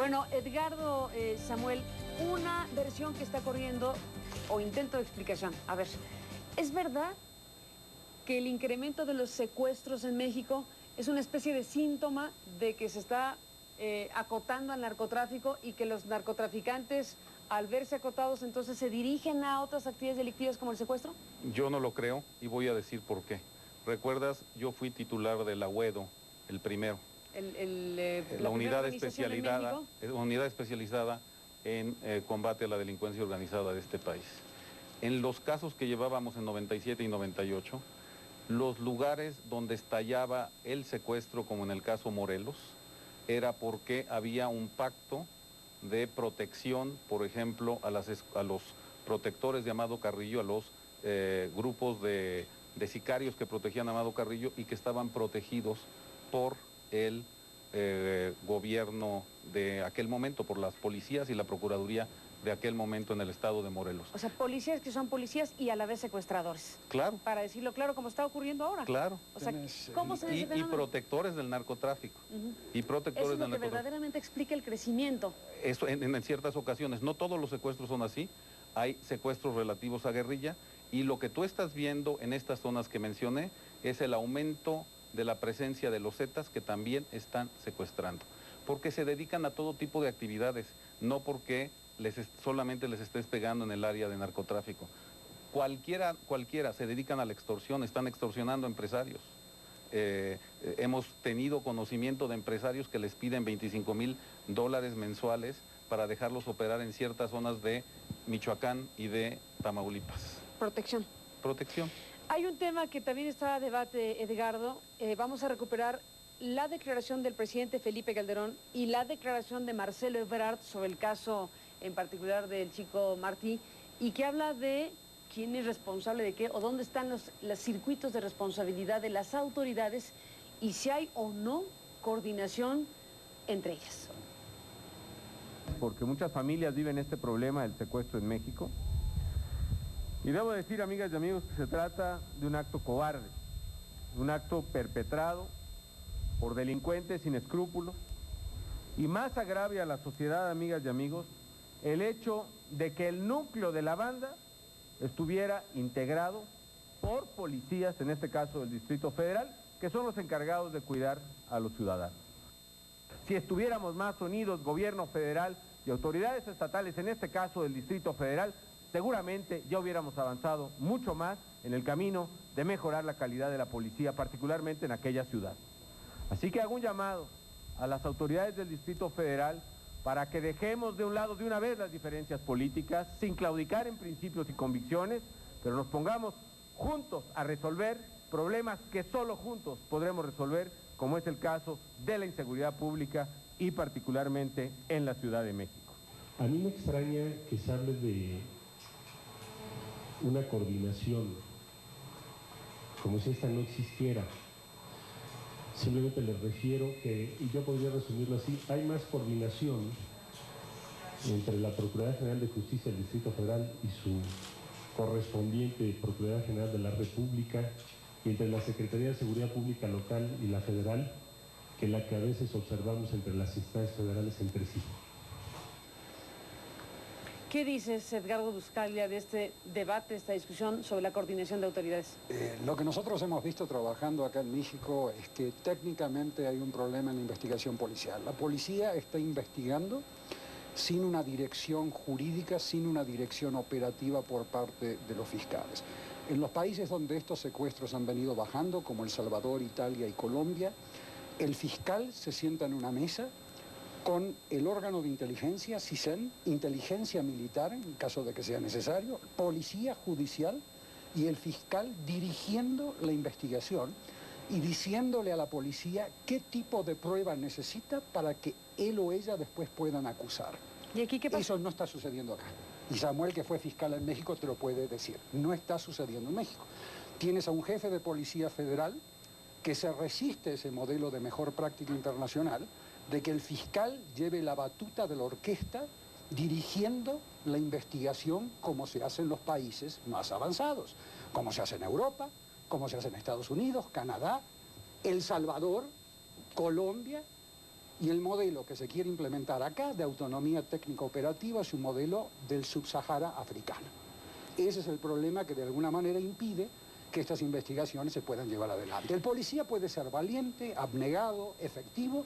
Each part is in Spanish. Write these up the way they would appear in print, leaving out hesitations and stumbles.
Bueno, Edgardo, Samuel, una versión que está corriendo, o intento de explicación. A ver, ¿es verdad que el incremento de los secuestros en México es una especie de síntoma de que se está acotando al narcotráfico y que los narcotraficantes, al verse acotados, entonces se dirigen a otras actividades delictivas como el secuestro? Yo no lo creo y voy a decir por qué. ¿Recuerdas? Yo fui titular del AUEDO, el primero. La unidad especializada en combate a la delincuencia organizada de este país. En los casos que llevábamos en 97 y 98, los lugares donde estallaba el secuestro, como en el caso Morelos, era porque había un pacto de protección, por ejemplo, a los protectores de Amado Carrillo, a los grupos de sicarios que protegían a Amado Carrillo y que estaban protegidos por el gobierno de aquel momento, por las policías y la procuraduría de aquel momento en el estado de Morelos. O sea, policías que son policías y a la vez secuestradores. Claro. Para decirlo claro, como está ocurriendo ahora. Claro. O sea, ¿cómo se dice? Y protectores del narcotráfico. Y protectores eso es lo que verdaderamente explica el crecimiento. Eso en ciertas ocasiones. No todos los secuestros son así. Hay secuestros relativos a guerrilla. Y lo que tú estás viendo en estas zonas que mencioné es el aumento de la presencia de los Zetas que también están secuestrando. Porque se dedican a todo tipo de actividades, no porque solamente les estés pegando en el área de narcotráfico. Cualquiera se dedican a la extorsión, están extorsionando empresarios. Hemos tenido conocimiento de empresarios que les piden $25,000 mensuales para dejarlos operar en ciertas zonas de Michoacán y de Tamaulipas. Protección. Protección. Hay un tema que también está a debate, Edgardo. Vamos a recuperar la declaración del presidente Felipe Calderón y la declaración de Marcelo Ebrard sobre el caso en particular del chico Martí, y que habla de quién es responsable de qué o dónde están los circuitos de responsabilidad de las autoridades y si hay o no coordinación entre ellas. Porque muchas familias viven este problema del secuestro en México. Y debo decir, amigas y amigos, que se trata de un acto cobarde, un acto perpetrado por delincuentes sin escrúpulos, y más agravia a la sociedad, amigas y amigos, el hecho de que el núcleo de la banda estuviera integrado por policías, en este caso del Distrito Federal, que son los encargados de cuidar a los ciudadanos. Si estuviéramos más unidos, gobierno federal y autoridades estatales, en este caso del Distrito Federal, seguramente ya hubiéramos avanzado mucho más en el camino de mejorar la calidad de la policía, particularmente en aquella ciudad. Así que hago un llamado a las autoridades del Distrito Federal para que dejemos de un lado de una vez las diferencias políticas, sin claudicar en principios y convicciones, pero nos pongamos juntos a resolver problemas que solo juntos podremos resolver, como es el caso de la inseguridad pública y particularmente en la Ciudad de México. A mí me extraña que se hable de una coordinación, como si esta no existiera. Simplemente les refiero que, y yo podría resumirlo así, hay más coordinación entre la Procuraduría General de Justicia del Distrito Federal y su correspondiente Procuraduría General de la República, y entre la Secretaría de Seguridad Pública local y la federal, que la que a veces observamos entre las instancias federales entre sí. ¿Qué dices, Edgardo Buscaglia, de este debate, esta discusión sobre la coordinación de autoridades? Lo que nosotros hemos visto trabajando acá en México es que técnicamente hay un problema en la investigación policial. La policía está investigando sin una dirección jurídica, sin una dirección operativa por parte de los fiscales. En los países donde estos secuestros han venido bajando, como El Salvador, Italia y Colombia, el fiscal se sienta en una mesa con el órgano de inteligencia, CISEN, inteligencia militar, en caso de que sea necesario, policía judicial y el fiscal dirigiendo la investigación y diciéndole a la policía qué tipo de prueba necesita para que él o ella después puedan acusar. ¿Y aquí qué pasa? Eso no está sucediendo acá. Y Samuel, que fue fiscal en México, te lo puede decir. No está sucediendo en México. Tienes a un jefe de policía federal que se resiste a ese modelo de mejor práctica internacional, de que el fiscal lleve la batuta de la orquesta dirigiendo la investigación como se hace en los países más avanzados, como se hace en Europa, como se hace en Estados Unidos, Canadá, El Salvador, Colombia Y el modelo que se quiere implementar acá de autonomía técnico-operativa es un modelo del subsahara africano. Ese es el problema que de alguna manera impide que estas investigaciones se puedan llevar adelante. El policía puede ser valiente, abnegado, efectivo,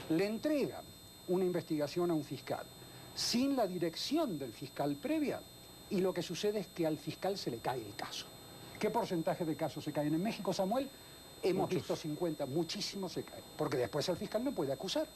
le entrega una investigación a un fiscal sin la dirección del fiscal previa y lo que sucede es que al fiscal se le cae el caso. ¿Qué porcentaje de casos se caen en México, Samuel? Hemos visto 50, muchísimos se caen, porque después el fiscal no puede acusar.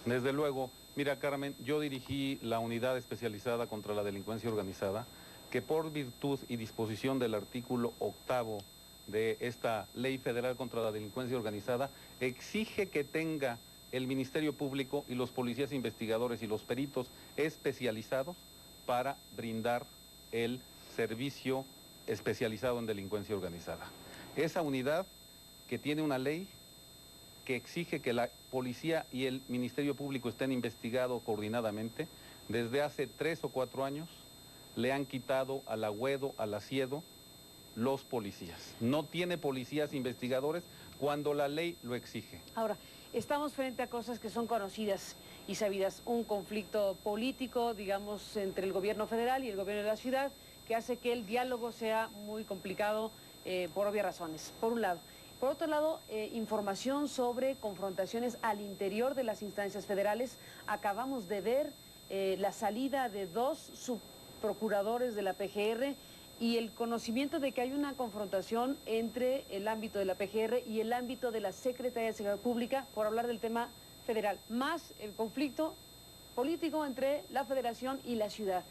Desde luego, mira Carmen, yo dirigí la unidad especializada contra la delincuencia organizada, que por virtud y disposición del artículo 8º de esta Ley Federal contra la Delincuencia Organizada, exige que tenga el Ministerio Público y los policías investigadores y los peritos especializados para brindar el servicio especializado en delincuencia organizada. Esa unidad que tiene una ley que exige que la policía y el Ministerio Público estén investigados coordinadamente, desde hace 3 o 4 años le han quitado al agüedo, al asiedo, los policías. No tiene policías investigadores cuando la ley lo exige. Ahora, estamos frente a cosas que son conocidas y sabidas. Un conflicto político, digamos, entre el gobierno federal y el gobierno de la ciudad, que hace que el diálogo sea muy complicado por obvias razones, por un lado. Por otro lado, información sobre confrontaciones al interior de las instancias federales. Acabamos de ver la salida de 2 subprocuradores de la PGR y el conocimiento de que hay una confrontación entre el ámbito de la PGR y el ámbito de la Secretaría de Seguridad Pública por hablar del tema federal, más el conflicto político entre la Federación y la ciudad.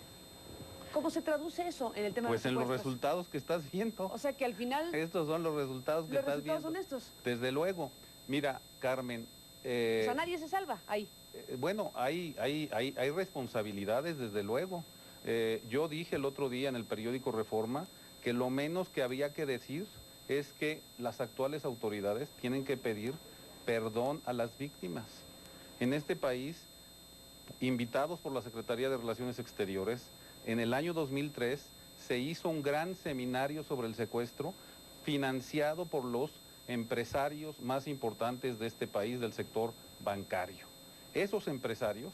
¿Cómo se traduce eso en el tema de los Pues en los secuestros? resultados que estás viendo. O sea que al final... Estos son los resultados que estás viendo. ¿Los resultados son estos? Desde luego. Mira, Carmen... O sea, nadie se salva ahí. Bueno, hay responsabilidades, desde luego. Yo dije el otro día en el periódico Reforma que lo menos que había que decir es que las actuales autoridades tienen que pedir perdón a las víctimas. En este país, invitados por la Secretaría de Relaciones Exteriores, en el año 2003 se hizo un gran seminario sobre el secuestro financiado por los empresarios más importantes de este país del sector bancario. Esos empresarios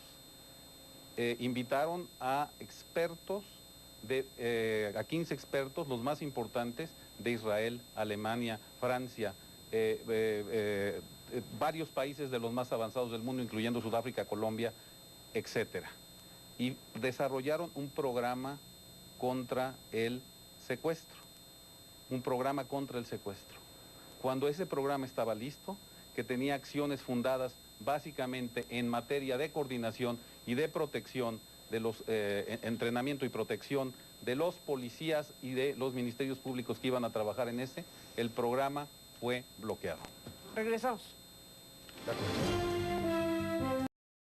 invitaron a expertos, a 15 expertos, los más importantes de Israel, Alemania, Francia, varios países de los más avanzados del mundo, incluyendo Sudáfrica, Colombia, etcétera. Y desarrollaron un programa contra el secuestro, Cuando ese programa estaba listo, que tenía acciones fundadas básicamente en materia de coordinación y de protección, de los entrenamiento y protección de los policías y de los ministerios públicos que iban a trabajar en ese, el programa fue bloqueado. Regresamos. De acuerdo.